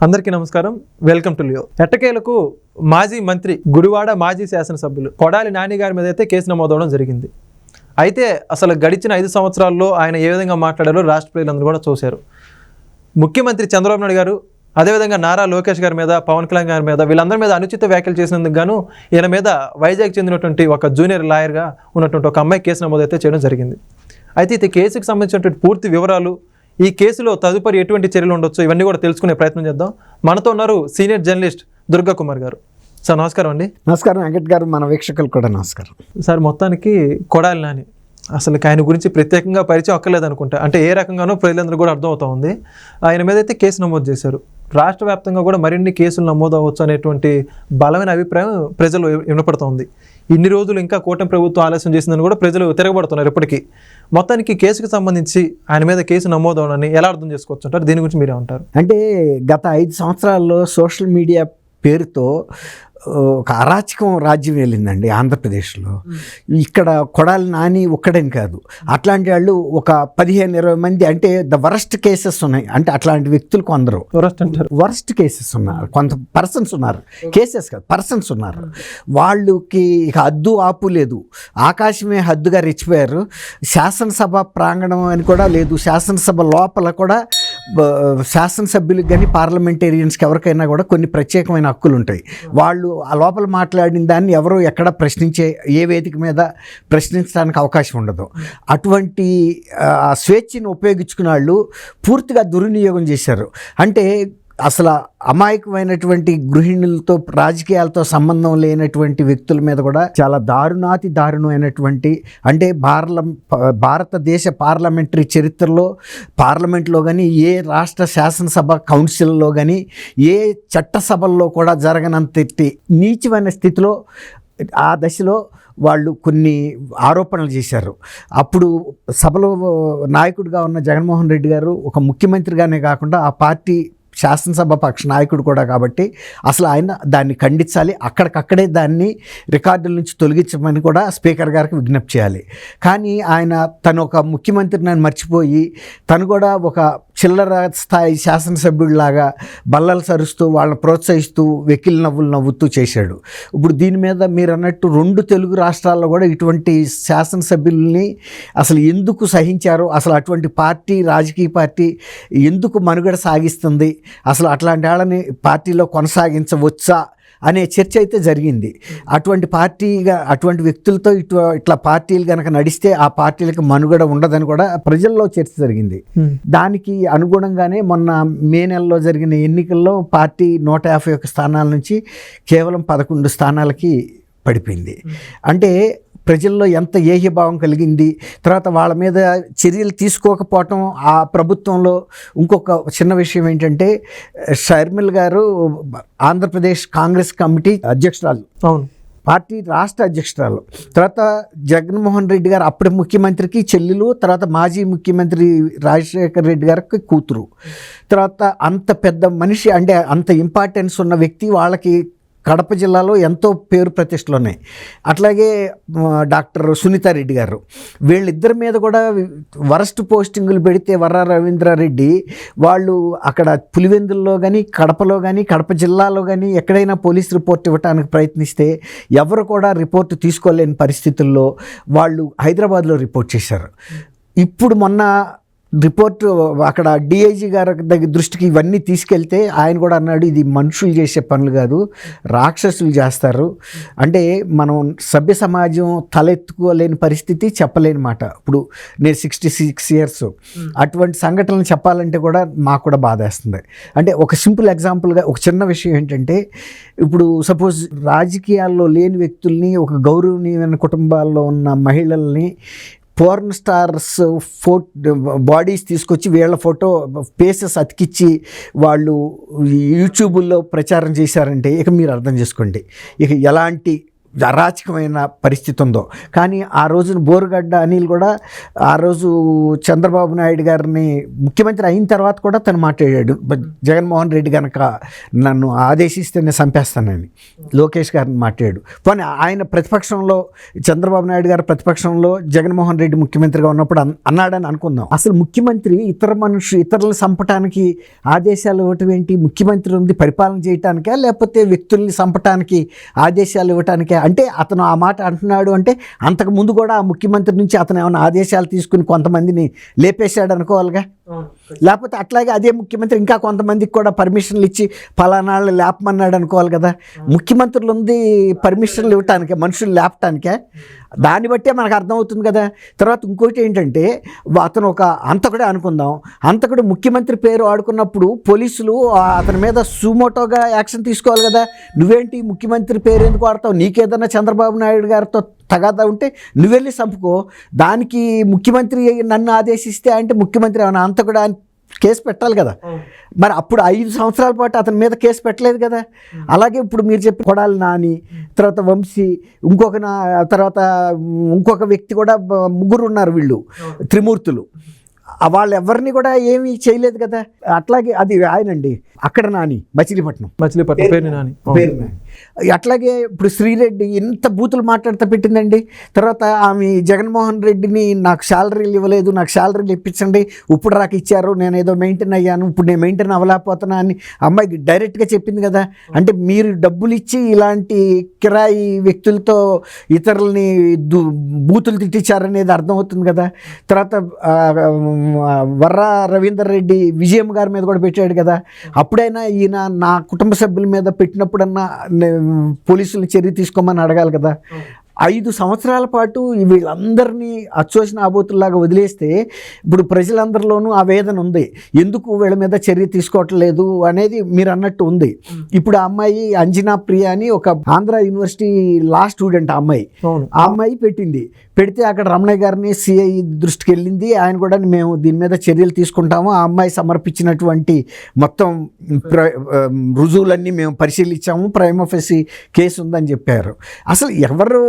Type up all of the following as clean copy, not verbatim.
అందరికీ నమస్కారం. Welcome to Leo. ఎట్టకేలకు మాజీ మంత్రి గుడివాడ మాజీ శాసనసభ్యులు కొడాలి నాని గారి మీద అయితే కేసు నమోదవడం జరిగింది. అయితే అసలు గడిచిన 5 సంవత్సరాల్లో ఆయన ఏ విధంగా మాట్లాడారో రాష్ట్ర ప్రజలందరూ కూడా చూశారు. ముఖ్యమంత్రి చంద్రబాబు నాయుడు గారు, అదేవిధంగా నారా లోకేష్ గారి మీద, పవన్ కళ్యాణ్ గారి మీద, వీళ్ళందరి మీద అనుచిత వ్యాఖ్యలు చేసినందుకు గాను ఈయన మీద వైజాగ్ చెందినటువంటి ఒక జూనియర్ లాయర్గా ఉన్నటువంటి ఒక అమ్మాయి కేసు నమోదైతే చేయడం జరిగింది. అయితే ఈ కేసుకు సంబంధించినటువంటి పూర్తి వివరాలు, ఈ కేసులో తదుపరి ఎటువంటి చర్యలు ఉండొచ్చు, ఇవన్నీ కూడా తెలుసుకునే ప్రయత్నం చేద్దాం. మనతో ఉన్నారు సీనియర్ జర్నలిస్ట్ దుర్గా కుమార్ గారు. సార్ నమస్కారం అండి. నమస్కారం వెంకట్ గారు, మన వీక్షకులు కూడా నమస్కారం. సార్, మొత్తానికి కొడాలి నాని అసలు ఆయన గురించి ప్రత్యేకంగా పరిచయం అక్కర్లేదు అనుకుంటా. అంటే ఏ రకంగానో ప్రజలందరూ కూడా అర్థమవుతా ఉంది. ఆయన మీద అయితే కేసు నమోదు చేశారు. రాష్ట్ర వ్యాప్తంగా కూడా మరిన్ని కేసులు నమోదు అవ్వచ్చు అనేటువంటి బలమైన అభిప్రాయం ప్రజలు వినపడుతోంది. ఇన్ని రోజులు ఇంకా కూటమి ప్రభుత్వం ఆలస్యం చేసిందని కూడా ప్రజలు తిరగబడుతున్నారు. ఇప్పటికీ మొత్తానికి కేసుకు సంబంధించి ఆయన మీద కేసు నమోదు అవడాన్ని ఎలా అర్థం చేసుకోవచ్చు అంటారు? దీని గురించి మీరేమంటారు? అంటే గత 5 సంవత్సరాల్లో సోషల్ మీడియా పేరుతో ఒక అరాచకం రాజ్యం వెళ్ళిందండి ఆంధ్రప్రదేశ్లో. ఇక్కడ కొడాలి నాని ఒక్కడని కాదు, అట్లాంటి వాళ్ళు ఒక 15-20 మంది, అంటే ద వరస్ట్ కేసెస్ ఉన్నాయి. అంటే అట్లాంటి వ్యక్తులు కొందరు వరస్ట్ కేసెస్ ఉన్నారు, కొంత పర్సన్స్ ఉన్నారు, కేసెస్ కాదు పర్సన్స్ ఉన్నారు. వాళ్ళకి ఇక హద్దు ఆపు లేదు, ఆకాశమే హద్దుగా రెచ్చిపోయారు. శాసనసభ ప్రాంగణం అని కూడా లేదు, శాసనసభ లోపల కూడా శాసనసభ్యులకు కానీ పార్లమెంటేరియన్స్కి ఎవరికైనా కూడా కొన్ని ప్రత్యేకమైన హక్కులు ఉంటాయి. వాళ్ళు ఆ లోపల మాట్లాడిన దాన్ని ఎవరో ఎక్కడ ఏ వేదిక మీద ప్రశ్నించడానికి అవకాశం ఉండదు. అటువంటి స్వేచ్ఛను ఉపయోగించుకున్న వాళ్ళు పూర్తిగా దుర్వినియోగం చేశారు. అంటే అసలు అమాయకమైనటువంటి గృహిణులతో, రాజకీయాలతో సంబంధం లేనటువంటి వ్యక్తుల మీద కూడా చాలా దారుణమైనటువంటి, అంటే భారతదేశ పార్లమెంటరీ చరిత్రలో, పార్లమెంట్లో కానీ, ఏ రాష్ట్ర శాసనసభ కౌన్సిల్లో కానీ, ఏ చట్టసభల్లో కూడా జరగనంతటి నీచమైన స్థితిలో ఆ దశలో వాళ్ళు కొన్ని ఆరోపణలు చేశారు. అప్పుడు సభలో నాయకుడిగా ఉన్న జగన్మోహన్ రెడ్డి గారు ఒక ముఖ్యమంత్రిగానే కాకుండా ఆ పార్టీ శాసనసభ పక్ష నాయకుడు కూడా కాబట్టి అసలు ఆయన దాన్ని ఖండించాలి, అక్కడికక్కడే దాన్ని రికార్డుల నుంచి తొలగించమని కూడా స్పీకర్ గారికి విజ్ఞప్తి చేయాలి. కానీ ఆయన తను ఒక ముఖ్యమంత్రిని మర్చిపోయి తను కూడా ఒక చిల్లర స్థాయి శాసనసభ్యుడిలాగా బల్లలు సరుస్తూ వాళ్ళని ప్రోత్సహిస్తూ వెకిలి నవ్వులు నవ్వుతూ చేశాడు. ఇప్పుడు దీని మీద మీరు అన్నట్టు 2 తెలుగు రాష్ట్రాల్లో కూడా ఇటువంటి శాసనసభ్యుల్ని అసలు ఎందుకు సహించారో, అసలు అటువంటి పార్టీ, రాజకీయ పార్టీ ఎందుకు మనుగడ సాగిస్తుంది, అసలు అట్లాంటి వాళ్ళని పార్టీలో కొనసాగించవచ్చా అనే చర్చ అయితే జరిగింది. అటువంటి వ్యక్తులతో ఇట్లా పార్టీలు కనుక నడిస్తే ఆ పార్టీలకు మనుగడ ఉండదని కూడా ప్రజల్లో చర్చ జరిగింది. దానికి అనుగుణంగానే మొన్న మే నెలలో జరిగిన ఎన్నికల్లో పార్టీ 151 స్థానాల నుంచి కేవలం 11 స్థానాలకి పడిపోయింది. అంటే ప్రజల్లో ఎంత ఏహ్యభావం కలిగింది. తర్వాత వాళ్ళ మీద చర్యలు తీసుకోకపోవటం ఆ ప్రభుత్వంలో. ఇంకొక చిన్న విషయం ఏంటంటే, షర్మిల గారు ఆంధ్రప్రదేశ్ కాంగ్రెస్ కమిటీ అధ్యక్షురాలు, అవును, పార్టీ రాష్ట్ర అధ్యక్షురాలు. తర్వాత జగన్మోహన్ రెడ్డి గారు అప్పటి ముఖ్యమంత్రికి చెల్లెలు, తర్వాత మాజీ ముఖ్యమంత్రి రాజశేఖర్ రెడ్డి గారికి కూతురు. తర్వాత అంత పెద్ద మనిషి, అంటే అంత ఇంపార్టెన్స్ ఉన్న వ్యక్తి, వాళ్ళకి కడప జిల్లాలో ఎంతో పేరు ప్రతిష్టలు ఉన్నాయి. అట్లాగే డాక్టర్ సునీతారెడ్డి గారు, వీళ్ళిద్దరి మీద కూడా వరస్ట్ పోస్టింగులు పెడితే వర్ర రవీంద్రారెడ్డి వాళ్ళు అక్కడ పులివెందుల్లో కానీ, కడపలో కానీ, కడప జిల్లాలో కానీ ఎక్కడైనా పోలీస్ రిపోర్ట్ ఇవ్వడానికి ప్రయత్నిస్తే ఎవరు కూడా రిపోర్టు తీసుకోలేని పరిస్థితుల్లో వాళ్ళు హైదరాబాద్లో రిపోర్ట్ చేశారు. ఇప్పుడు మొన్న రిపోర్టు అక్కడ డిఐజీ గారి దృష్టికి ఇవన్నీ తీసుకెళ్తే ఆయన కూడా అన్నాడు, ఇది మనుషులు చేసే పనులు కాదు, రాక్షసులు చేస్తారు. అంటే మనం సభ్య సమాజం తలెత్తుకోలేని పరిస్థితి, చెప్పలేని మాట. ఇప్పుడు నేను 66 years, అటువంటి సంఘటనలు చెప్పాలంటే కూడా మాకు కూడా బాధేస్తుంది. అంటే ఒక సింపుల్ ఎగ్జాంపుల్గా ఒక చిన్న విషయం ఏంటంటే, ఇప్పుడు సపోజ్ రాజకీయాల్లో లేని వ్యక్తుల్ని, ఒక గౌరవనీయమైన కుటుంబాల్లో ఉన్న మహిళల్ని పోర్న్ స్టార్స్ బాడీస్ తీసుకొచ్చి వీళ్ళ ఫోటో ఫేసెస్ అతికిచ్చి వాళ్ళు యూట్యూబ్లో ప్రచారం చేశారంటే ఇక మీరు అర్థం చేసుకోండి ఇక ఎలాంటి అరాచకమైన పరిస్థితి ఉందో. కానీ ఆ రోజున బోరుగడ్డ అనిల్ కూడా ఆ రోజు చంద్రబాబు నాయుడు గారిని ముఖ్యమంత్రి అయిన తర్వాత కూడా తను మాట్లాడాడు, జగన్మోహన్ రెడ్డి కనుక నన్ను ఆదేశిస్తే నేను చంపేస్తానని లోకేష్ గారిని మాట్లాడాడు. కానీ ఆయన ప్రతిపక్షంలో, చంద్రబాబు నాయుడు గారు ప్రతిపక్షంలో, జగన్మోహన్ రెడ్డి ముఖ్యమంత్రిగా ఉన్నప్పుడు అన్నాడని అనుకుందాం. అసలు ముఖ్యమంత్రి ఇతరులను చంపటానికి ఆదేశాలు ఇవ్వటం ఏంటి? ముఖ్యమంత్రి ఉంది పరిపాలన చేయటానికా, లేకపోతే వ్యక్తుల్ని చంపటానికి ఆదేశాలు ఇవ్వటానికే? అంటే అతను ఆ మాట అంటున్నాడు అంటే అంతకు ముందు కూడా ఆ ముఖ్యమంత్రి నుంచి అతను ఏమైనా ఆదేశాలు తీసుకుని కొంతమందిని లేపేశాడు అనుకోవాలిగా. లేకపోతే అట్లాగే అదే ముఖ్యమంత్రి ఇంకా కొంతమందికి కూడా పర్మిషన్లు ఇచ్చి ఫలానాళ్ళు లేపమన్నాడు అనుకోవాలి కదా. ముఖ్యమంత్రులు ఉంది పర్మిషన్లు ఇవ్వటానికే, మనుషులు లేపటానికే? దాన్ని బట్టే మనకు అర్థమవుతుంది కదా. తర్వాత ఇంకోటి ఏంటంటే, అతను ఒక అంతకుడే అనుకుందాం, అంతకుడు ముఖ్యమంత్రి పేరు ఆడుకున్నప్పుడు పోలీసులు అతని మీద సుమోటోగా యాక్షన్ తీసుకోవాలి కదా. నువ్వేంటి ముఖ్యమంత్రి పేరు ఎందుకు ఆడతావు? నీకేదన్నా చంద్రబాబు నాయుడు గారితో తగాదా ఉంటే నువ్వెళ్ళి చంపుకో. దానికి ముఖ్యమంత్రి నన్ను ఆదేశిస్తే అంటే ముఖ్యమంత్రి ఏమైనా అంతకుడా అని కేసు పెట్టాలి కదా. మరి అప్పుడు 5 సంవత్సరాల పాటు అతని మీద కేసు పెట్టలేదు కదా. అలాగే ఇప్పుడు మీరు చెప్పి కొడాలి నాని, తర్వాత వంశీ, తర్వాత ఇంకొక వ్యక్తి కూడా ముగ్గురు ఉన్నారు, వీళ్ళు త్రిమూర్తులు. వాళ్ళు ఎవరిని కూడా ఏమీ చేయలేదు కదా. అట్లాగే అది ఆయనండి అక్కడ నాని, మచిలీపట్నం పేరు నాని. అట్లాగే ఇప్పుడు శ్రీరెడ్డి ఎంత బూతులు మాట్లాడుతూ పెట్టిందండి. తర్వాత ఆమె జగన్మోహన్ రెడ్డిని నాకు శాలరీలు ఇవ్వలేదు, నాకు శాలరీలు ఇప్పించండి, ఇప్పుడు రాక ఇచ్చారు, నేను ఏదో మెయింటైన్ అయ్యాను, ఇప్పుడు నేను మెయింటైన్ అవ్వలేకపోతున్నా అని అమ్మాయికి డైరెక్ట్గా చెప్పింది కదా. అంటే మీరు డబ్బులు ఇచ్చి ఇలాంటి కిరాయి వ్యక్తులతో ఇతరులని బూతులు తిట్టించారనేది అర్థమవుతుంది కదా. తర్వాత వర్రా రవీందర్ రెడ్డి విజయం గారి మీద కూడా పెట్టాడు కదా. అప్పుడైనా ఈయన నా కుటుంబ సభ్యుల మీద పెట్టినప్పుడన్నా పోలీసులు చర్య తీసుకోమని అడగాలి కదా. 5 సంవత్సరాల పాటు వీళ్ళందరినీ అచ్చోసిన ఆబోతుల్లాగా వదిలేస్తే ఇప్పుడు ప్రజలందరిలోనూ ఆ వేదన ఉంది. ఎందుకు వీళ్ళ మీద చర్య తీసుకోవట్లేదు అనేది మీరు అన్నట్టు ఉంది. ఇప్పుడు ఆ అమ్మాయి అంజనా ప్రియ అని ఒక ఆంధ్ర యూనివర్సిటీ లా స్టూడెంట్, ఆ అమ్మాయి పెడితే అక్కడ రమణయ్య గారిని సిఐ దృష్టికి వెళ్ళింది. ఆయన కూడా మేము దీని మీద చర్యలు తీసుకుంటాము, ఆ అమ్మాయి సమర్పించినటువంటి మొత్తం రుజువులన్నీ మేము పరిశీలించాము, ప్రైమా ఫేసి కేసు ఉందని చెప్పారు. అసలు ఎవరు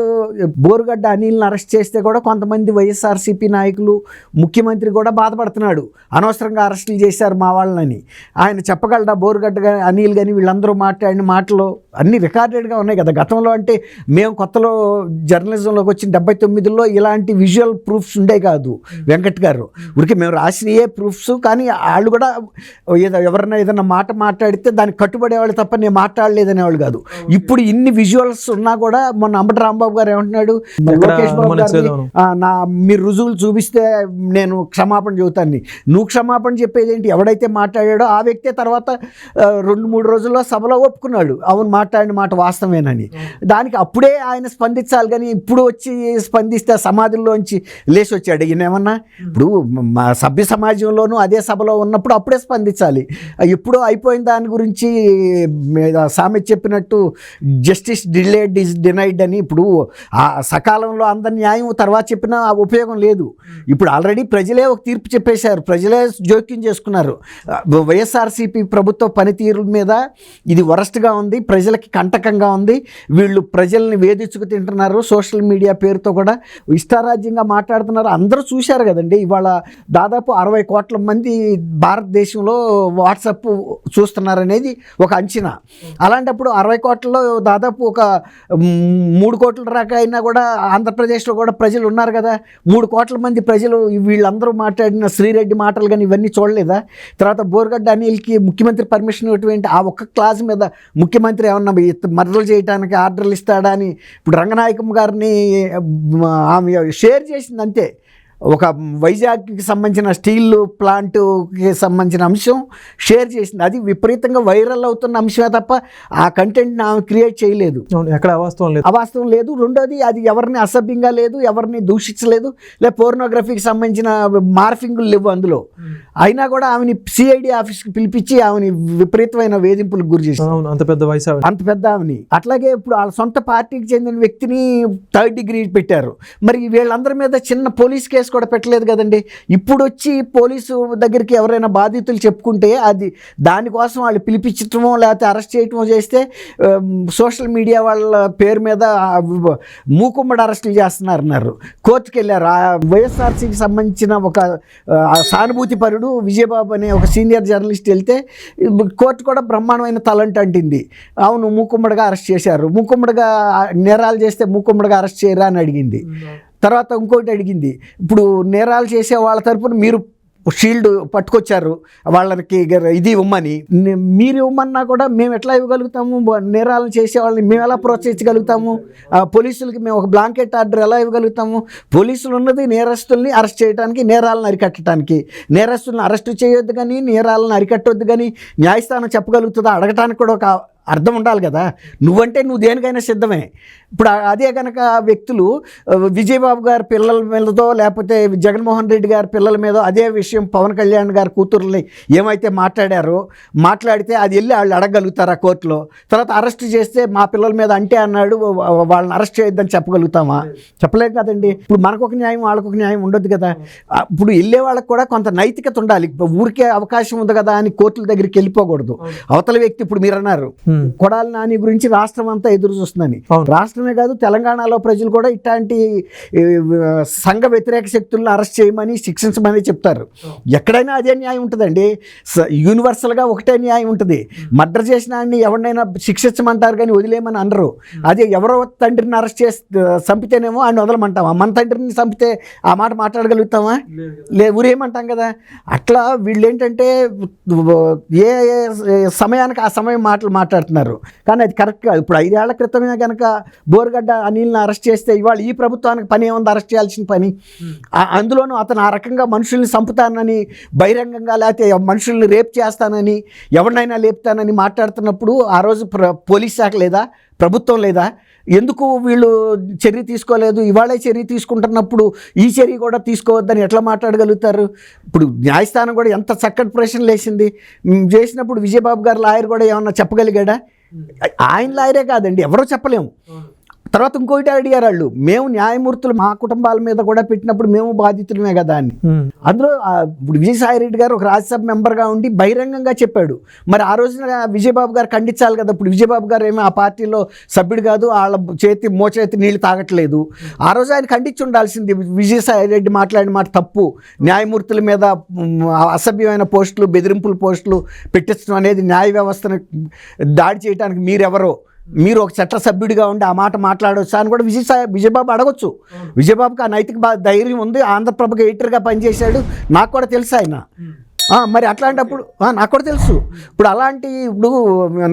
బోరుగడ్డ అనిల్ని అరెస్ట్ చేస్తే కూడా కొంతమంది వైఎస్ఆర్సీపీ నాయకులు, ముఖ్యమంత్రి కూడా బాధపడుతున్నాడు, అనవసరంగా అరెస్టులు చేశారు మా వాళ్ళని. ఆయన చెప్పగలడా? బోరుగడ్డ అనిల్ కానీ వీళ్ళందరూ మాట్లాడిన మాటలు అన్నీ రికార్డెడ్గా ఉన్నాయి కదా. గతంలో అంటే మేము కొత్తలో జర్నలిజంలోకి వచ్చిన 79లో ఇలాంటి విజువల్ ప్రూఫ్స్ ఉండే కాదు వెంకట్ గారు. ఉడికి మేము రాసినయే ప్రూఫ్స్, కానీ వాళ్ళు కూడా ఎవరైనా ఏదైనా మాట మాట్లాడితే దానికి కట్టుబడేవాళ్ళు తప్ప నేను మాట్లాడలేదనేవాళ్ళు కాదు. ఇప్పుడు ఇన్ని విజువల్స్ ఉన్నా కూడా మొన్న అంబటి రాంబాబు గారు ఏమంటున్నాడు, లోకేష్ బాబు గారిని మీరు రుజువులు చూపిస్తే నేను క్షమాపణ చెబుతాను. నువ్వు క్షమాపణ చెప్పేది ఏంటి? ఎవడైతే మాట్లాడాడో ఆ వ్యక్తే తర్వాత 2-3 రోజుల్లో సభలో ఒప్పుకున్నాడు అవును మాట్లాడిన మాట వాస్తవేనని. దానికి అప్పుడే ఆయన స్పందించాలి, కానీ ఇప్పుడు వచ్చి స్పందిస్తే సమాజంలోంచి లేచి వచ్చాడు ఈయన ఏమన్నా. ఇప్పుడు సభ్య సమాజంలోనూ అదే సభలో ఉన్నప్పుడు అప్పుడే స్పందించాలి. ఎప్పుడో అయిపోయిన దాని గురించి సామెత చెప్పినట్టు జస్టిస్ డిలేడ్ ఈజ్ డినైడ్ అని. ఇప్పుడు ఆ సకాలంలో అందరి న్యాయం తర్వాత చెప్పినా ఉపయోగం లేదు. ఇప్పుడు ఆల్రెడీ ప్రజలే ఒక తీర్పు చెప్పేశారు, ప్రజలే జోక్యం చేసుకున్నారు. వైఎస్ఆర్సీపీ ప్రభుత్వ పనితీరు మీద ఇది వరస్ట్గా ఉంది, ప్రజలకి కంటకంగా ఉంది, వీళ్ళు ప్రజల్ని వేధించుకు తింటున్నారు, సోషల్ మీడియా పేరుతో కూడా ఇష్టారాజ్యంగా మాట్లాడుతున్నారు. అందరూ చూశారు కదండి. ఇవాళ దాదాపు 60 కోట్ల మంది భారతదేశంలో వాట్సాప్ చూస్తున్నారనేది ఒక అంచనా. అలాంటప్పుడు 60 కోట్లలో దాదాపు ఒక 3 కోట్ల రాక అయినా కూడా ఆంధ్రప్రదేశ్లో కూడా ప్రజలు ఉన్నారు కదా. 3 కోట్ల మంది ప్రజలు వీళ్ళందరూ మాట్లాడిన శ్రీరెడ్డి మాటలు కానీ ఇవన్నీ చూడలేదా? తర్వాత బోరుగడ్డ అనిల్కి ముఖ్యమంత్రి పర్మిషన్ ఇటువంటి ఆ ఒక్క క్లాస్ మీద ముఖ్యమంత్రి ఏమన్నా మర్డర్లు చేయడానికి ఆర్డర్లు ఇస్తాడా అని ఇప్పుడు రంగనాయకమ్మ గారిని ఆమె షేర్ చేసింది అంతే. ఒక వైజాగ్కి సంబంధించిన స్టీల్ ప్లాంట్కి సంబంధించిన అంశం షేర్ చేసింది. అది విపరీతంగా వైరల్ అవుతున్న అంశమే తప్ప ఆ కంటెంట్ని ఆమె క్రియేట్ చేయలేదు. ఎక్కడ అవాస్తవం లేదు. రెండోది అది ఎవరిని అసభ్యంగా లేదు, ఎవరిని దూషించలేదు, లేదా పోర్నోగ్రఫీకి సంబంధించిన మార్ఫింగులు లేవు అందులో. అయినా కూడా ఆమెని సిఐడి ఆఫీస్కి పిలిపించి ఆమెని విపరీతమైన వేధింపులకు గురి చేసింది. అంత పెద్ద ఆమెని. అట్లాగే ఇప్పుడు వాళ్ళ సొంత పార్టీకి చెందిన వ్యక్తిని 3rd డిగ్రీ పెట్టారు. మరి వీళ్ళందరి మీద చిన్న పోలీస్ కేసు కేసు కూడా పెట్టలేదు కదండి. ఇప్పుడు వచ్చి పోలీసు దగ్గరికి ఎవరైనా బాధితులు చెప్పుకుంటే అది దానికోసం వాళ్ళు పిలిపించటమో లేకపోతే అరెస్ట్ చేయటమో చేస్తే సోషల్ మీడియా వాళ్ళ పేరు మీద మూకుమ్మడి అరెస్టులు చేస్తున్నారన్నారు. కోర్టుకు వెళ్ళారు. ఆ వైఎస్ఆర్సీకి సంబంధించిన ఒక సానుభూతి పరుడు విజయబాబు అనే ఒక సీనియర్ జర్నలిస్ట్ వెళ్తే కోర్టు కూడా బ్రహ్మాండమైన తలంట అంటింది. అవును, మూకుమ్మడిగా అరెస్ట్ చేశారు, మూకుమ్మడిగా నేరాలు చేస్తే మూకుమ్మడిగా అరెస్ట్ చేయరా అని అడిగింది. తర్వాత ఇంకోటి అడిగింది, ఇప్పుడు నేరాలు చేసే వాళ్ళ తరపున మీరు షీల్డ్ పట్టుకొచ్చారు వాళ్ళకి ఇది ఇవ్వమని, మీరు ఇవ్వమన్నా కూడా మేము ఎట్లా ఇవ్వగలుగుతాము? నేరాలు చేసే వాళ్ళని మేము ఎలా ప్రోత్సహించగలుగుతాము? పోలీసులకి మేము ఒక బ్లాంకెట్ ఆర్డర్ ఎలా ఇవ్వగలుగుతాము? పోలీసులు ఉన్నది నేరస్తుల్ని అరెస్ట్ చేయడానికి, నేరాలను అరికట్టడానికి. నేరస్తులను అరెస్ట్ చేయొద్దు కానీ నేరాలను అరికట్టొద్దు కానీ న్యాయస్థానం చెప్పగలుగుతుందా? అడగటానికి కూడా ఒక అర్థం ఉండాలి కదా. నువ్వంటే నువ్వు దేనికైనా సిద్ధమే. ఇప్పుడు అదే కనుక వ్యక్తులు విజయబాబు గారి పిల్లల మీదతో లేకపోతే జగన్మోహన్ రెడ్డి గారి పిల్లల మీద అదే విషయం పవన్ కళ్యాణ్ గారి కూతుర్ని ఏమైతే మాట్లాడారో మాట్లాడితే అది వెళ్ళి వాళ్ళు అడగగలుగుతారా కోర్టులో? తర్వాత అరెస్ట్ చేస్తే మా పిల్లల మీద అంటే అన్నాడు వాళ్ళని అరెస్ట్ చేయొద్దని చెప్పగలుగుతామా? చెప్పలేం కదండి. ఇప్పుడు మనకొక న్యాయం వాళ్ళకొక న్యాయం ఉండొద్దు కదా. ఇప్పుడు వెళ్ళే వాళ్ళకి కూడా కొంత నైతికత ఉండాలి. ఊరికే అవకాశం ఉంది కదా అని కోర్టుల దగ్గరికి వెళ్ళిపోకూడదు. అవతల వ్యక్తి ఇప్పుడు మీరు అన్నారు కొడాలి నాని గురించి రాష్ట్రం అంతా ఎదురు చూస్తుందని. రాష్ట్రమే కాదు తెలంగాణలో ప్రజలు కూడా ఇట్లాంటి సంఘ వ్యతిరేక శక్తులను అరెస్ట్ చేయమని శిక్షించమని చెప్తారు. ఎక్కడైనా అదే న్యాయం ఉంటుందండి. యూనివర్సల్గా ఒకటే న్యాయం ఉంటుంది. మర్డర్ చేసిన వాడిని ఎవరినైనా శిక్షించమంటారు కానీ వదిలేయమని అనరు. అదే ఎవరో తండ్రిని అరెస్ట్ చేసి చంపితేనేమో ఆయన వదలమంటామా? మన తండ్రిని చంపితే ఆ మాట మాట్లాడగలుగుతామా? ఊరేమంటాం కదా. అట్లా వీళ్ళు ఏంటంటే ఏ సమయానికి ఆ సమయం మాట్లాడుతున్నారు కానీ అది కరెక్ట్ కాదు. ఇప్పుడు 5 ఏళ్ల క్రితమే కనుక బోర్గడ్డ అనిల్ని అరెస్ట్ చేస్తే ఇవాళ ఈ ప్రభుత్వానికి పని ఏముంది అరెస్ట్ చేయాల్సిన పని? అందులోనూ అతను ఆ రకంగా మనుషుల్ని చంపుతానని బహిరంగంగా లేకపోతే మనుషుల్ని రేప్ చేస్తానని ఎవరినైనా లేపుతానని మాట్లాడుతున్నప్పుడు ఆ రోజు పోలీస్ శాఖ లేదా? ప్రభుత్వం లేదా? ఎందుకు వీళ్ళు చర్య తీసుకోలేదు? ఇవాళే చర్య తీసుకుంటున్నప్పుడు ఈ చర్య కూడా తీసుకోవద్దని ఎట్లా మాట్లాడగలుగుతారు? ఇప్పుడు న్యాయస్థానం కూడా ఎంత చక్కటి ప్రశ్నలు వేసింది చేసినప్పుడు విజయబాబు గారు లాయర్ కూడా ఏమన్నా చెప్పగలిగాడా? ఆయన లాయరే కాదండి, ఎవరో చెప్పలేము. తర్వాత ఇంకోటి అడిగారు వాళ్ళు, మేము న్యాయమూర్తులు మా కుటుంబాల మీద కూడా పెట్టినప్పుడు మేము బాధితులమే కదా అని. అందులో ఇప్పుడు విజయసాయి రెడ్డి గారు ఒక రాజ్యసభ మెంబర్గా ఉండి బహిరంగంగా చెప్పాడు. మరి ఆ రోజున విజయబాబు గారు ఖండించాలి కదా. ఇప్పుడు విజయబాబు గారు ఏమో ఆ పార్టీలో సభ్యుడు కాదు, వాళ్ళ మోచేతి నీళ్ళు తాగట్లేదు. ఆ రోజు ఆయన ఖండించి ఉండాల్సింది. విజయసాయి రెడ్డి మాట్లాడిన మాట తప్పు. న్యాయమూర్తుల మీద అసభ్యమైన పోస్టులు, బెదిరింపుల పోస్టులు పెట్టించడం అనేది న్యాయ వ్యవస్థను దాడి చేయడానికి మీరెవరో, మీరు ఒక చట్ట సభ్యుడిగా ఉండి ఆ మాట మాట్లాడవచ్చు అని కూడా విజయబాబు అడగొచ్చు. విజయబాబుకి ఆ నైతిక ధైర్యం ఉంది. ఆంధ్రప్రభకు ఎడిటర్గా పనిచేశాడు, నాకు కూడా తెలుసు ఆయన. మరి అట్లాంటప్పుడు నాకు కూడా తెలుసు. ఇప్పుడు అలాంటి ఇప్పుడు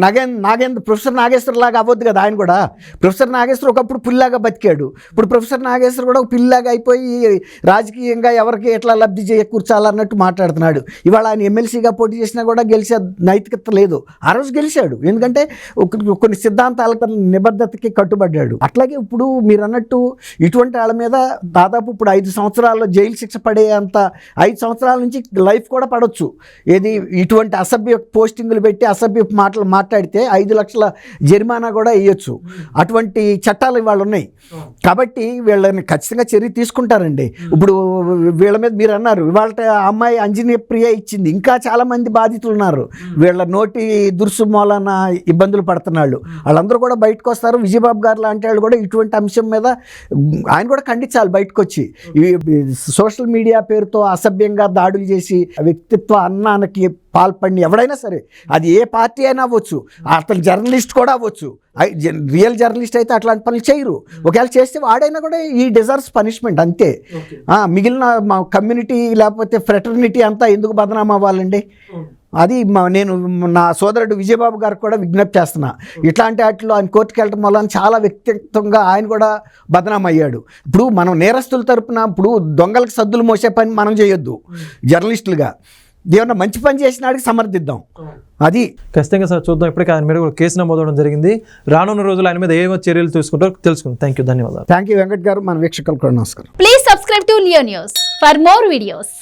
నాగేంద్ర ప్రొఫెసర్ నాగేశ్వర్ లాగా అవ్వద్దు కదా ఆయన కూడా. ప్రొఫెసర్ నాగేశ్వర్ ఒకప్పుడు పుల్లాగా బతికాడు. ఇప్పుడు ప్రొఫెసర్ నాగేశ్వర్ కూడా ఒక పిల్లాగా అయిపోయి రాజకీయంగా ఎవరికి ఎట్లా లబ్ధి చేకూర్చాలన్నట్టు మాట్లాడుతున్నాడు. ఇవాళ ఆయన ఎమ్మెల్సీగా పోటీ చేసినా కూడా గెలిచే నైతికత లేదు. ఆ రోజు గెలిచాడు ఎందుకంటే కొన్ని సిద్ధాంతాలకు నిబద్ధతకి కట్టుబడ్డాడు. అట్లాగే ఇప్పుడు మీరు అన్నట్టు ఇటువంటి వాళ్ళ మీద దాదాపు ఇప్పుడు 5 సంవత్సరాల్లో జైలు శిక్ష పడే అంత 5 సంవత్సరాల నుంచి లైఫ్ కూడా పడవచ్చు. ఏది ఇటువంటి అసభ్య పోస్టింగులు పెట్టి అసభ్య మాటలు మాట్లాడితే 5 లక్షల జరిమానా కూడా వేయొచ్చు. అటువంటి చట్టాలు ఇవాళ ఉన్నాయి కాబట్టి వీళ్ళని ఖచ్చితంగా చర్య తీసుకుంటారండి. ఇప్పుడు వీళ్ళ మీద మీరు అన్నారు ఇవాళ అమ్మాయి అంజనీ ప్రియ ఇచ్చింది, ఇంకా చాలామంది బాధితులు ఉన్నారు. వీళ్ళ నోటి దురుసు మూలన ఇబ్బందులు పడుతున్నాళ్ళు. వాళ్ళందరూ కూడా బయటకు వస్తారు. విజయబాబు గారు లాంటి వాళ్ళు కూడా ఇటువంటి అంశం మీద ఆయన కూడా ఖండించాలి బయటకు వచ్చి. సోషల్ మీడియా పేరుతో అసభ్యంగా దాడులు చేసి వ్యక్తిత్వ అన్నానికి పాల్పడిన ఎవడైనా సరే, అది ఏ పార్టీ అయినా అవ్వచ్చు, అతను జర్నలిస్ట్ కూడా అవ్వచ్చు. రియల్ జర్నలిస్ట్ అయితే అట్లాంటి పనులు చేయరు. ఒకవేళ చేస్తే వాడైనా కూడా ఈ డిజర్వ్స్ పనిష్మెంట్ అంతే. మిగిలిన మా కమ్యూనిటీ లేకపోతే ఫ్రెటర్నిటీ అంతా ఎందుకు బదనాం అవ్వాలండి? అది నేను నా సోదరుడు విజయబాబు గారికి కూడా విజ్ఞప్తి చేస్తున్నా. ఇట్లాంటి వాటిలో ఆయన కోర్టుకు వెళ్ళడం వల్ల చాలా వ్యక్తిగతంగా ఆయన కూడా బదనాం అయ్యాడు. ఇప్పుడు మనం నేరస్తుల తరపున ఇప్పుడు దొంగలకు సద్దులు మోసే పని మనం చేయొద్దు. జర్నలిస్టులుగా ఏమన్నా మంచి పని చేసినాడికి సమర్థిద్దాం. అది ఖచ్చితంగా సార్ చూద్దాం. ఇప్పటికీ ఆయన మీద కూడా కేసు నమోదవడం జరిగింది. రానున్న రోజులు ఆయన మీద ఏమో చర్యలు తీసుకుంటారో తెలుసుకుందాం. థ్యాంక్ యూ, ధన్యవాదాలు. థ్యాంక్ యూ వెంకట్ గారు. మన వీక్షకులకు కూడా నమస్కారం. Please subscribe to Leo news for more videos.